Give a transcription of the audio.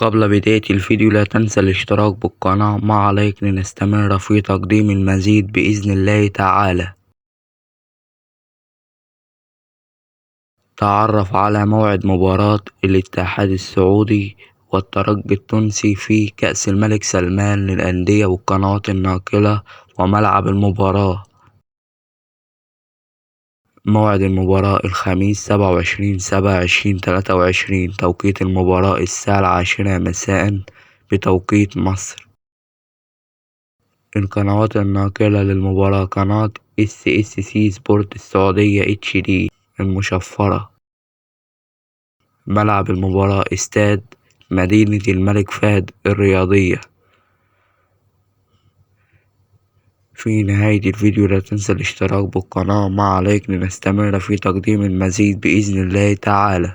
قبل بداية الفيديو لا تنسى الاشتراك بالقناة مع لايك لنستمر في تقديم المزيد بإذن الله تعالى. تعرف على موعد مباراة الاتحاد السعودي والترجي التونسي في كأس الملك سلمان للأندية والقنوات الناقلة وملعب المباراة. موعد المباراة الخميس 27/7/2023 توقيت المباراة الساعة 10 مساء بتوقيت مصر. القنوات الناقلة للمباراة: قناة SSC سبورت السعودية HD المشفرة. ملعب المباراة استاد مدينة الملك فهد الرياضية. في نهاية الفيديو لا تنسى الاشتراك بالقناة مع لايك لنستمر في تقديم المزيد بإذن الله تعالى.